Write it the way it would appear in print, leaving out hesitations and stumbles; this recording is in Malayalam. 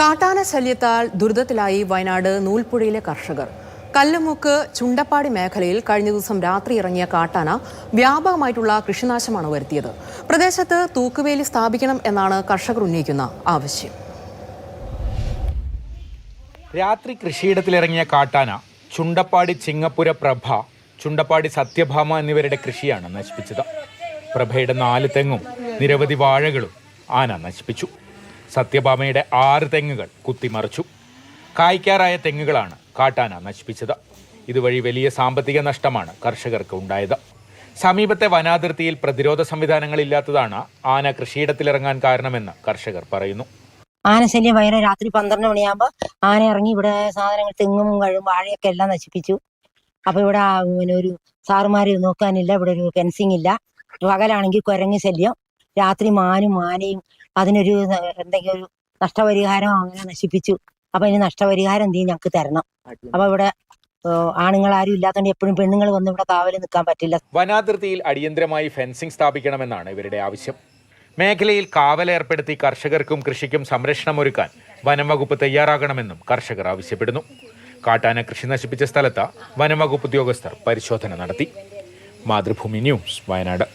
കാട്ടാന ശല്യത്താൽ ദുരിതത്തിലായി വയനാട് നൂൽപ്പുഴയിലെ കർഷകർ. കല്ലുമുക്ക് ചുണ്ടപ്പാടി മേഖലയിൽ കഴിഞ്ഞ ദിവസം രാത്രി ഇറങ്ങിയ കാട്ടാന വ്യാപകമായിട്ടുള്ള കൃഷിനാശമാണ് വരുത്തിയത്. പ്രദേശത്ത് തൂക്കുവേലി സ്ഥാപിക്കണം എന്നാണ് കർഷകർ ഉന്നയിക്കുന്ന ആവശ്യം. രാത്രി കൃഷിയിടത്തിലിറങ്ങിയ കാട്ടാന ചുണ്ടപ്പാടി ചിങ്ങപ്പുര പ്രഭ, ചുണ്ടപ്പാടി സത്യഭാമ എന്നിവരുടെ കൃഷിയാണ് നശിപ്പിച്ചത്. പ്രഭയുടെ 4 തെങ്ങും നിരവധി വാഴകളും ആന നശിപ്പിച്ചു. സത്യഭാമയുടെ 6 തെങ്ങുകൾ കുത്തിമറിച്ചു. കായ്ക്കാറായ തെങ്ങുകളാണ് കാട്ടാന നശിപ്പിച്ചത്. ഇതുവഴി വലിയ സാമ്പത്തിക നഷ്ടമാണ് കർഷകർക്ക് ഉണ്ടായത്. സമീപത്തെ വനാതിർത്തിയിൽ പ്രതിരോധ സംവിധാനങ്ങളില്ലാത്തതാണ് ആന കൃഷിയിടത്തിലിറങ്ങാൻ കാരണമെന്ന് കർഷകർ പറയുന്നു. ആനശല്യം വൈകുന്നേരം രാത്രി 12 മണിയാകുമ്പോൾ ആന ഇറങ്ങി ഇവിടെ സാധനങ്ങൾ തെങ്ങും കഴും വാഴയൊക്കെ എല്ലാം നശിപ്പിച്ചു. അപ്പൊ ഇവിടെ ഒരു സാറുമാര് നോക്കാനില്ല, ഇവിടെ ഒരു ഫെൻസിങ് ഇല്ല. പകലാണെങ്കിൽ കുരങ്ങ് ശല്യം, രാത്രി മാനും ആനയും. അതിനൊരു എന്തെങ്കിലും ഒരു നഷ്ടപരിഹാരം അങ്ങനെ നശിപ്പിച്ചു. അപ്പൊ ഇനി നഷ്ടപരിഹാരം എന്തെങ്കിലും ഞങ്ങൾക്ക് തരണം. അപ്പൊ ഇവിടെ ആണുങ്ങൾ ആരും ഇല്ലാത്തതുകൊണ്ട് എപ്പോഴും പെണ്ണുങ്ങൾ വന്ന് ഇവിടെ കാവല് നിൽക്കാൻ പറ്റില്ല. വനാതിർത്തിയിൽ അടിയന്തരമായി ഫെൻസിംഗ് സ്ഥാപിക്കണമെന്നാണ് ഇവരുടെ ആവശ്യം. മേഖലയിൽ കാവലേർപ്പെടുത്തി കർഷകർക്കും കൃഷിക്കും സംരക്ഷണമൊരുക്കാൻ വനം വകുപ്പ് തയ്യാറാകണമെന്നും കർഷകർ ആവശ്യപ്പെടുന്നു. കാട്ടാന കൃഷി നശിപ്പിച്ച സ്ഥലത്ത് വനം വകുപ്പ് ഉദ്യോഗസ്ഥർ പരിശോധന നടത്തി. മാതൃഭൂമി ന്യൂസ്, വയനാട്.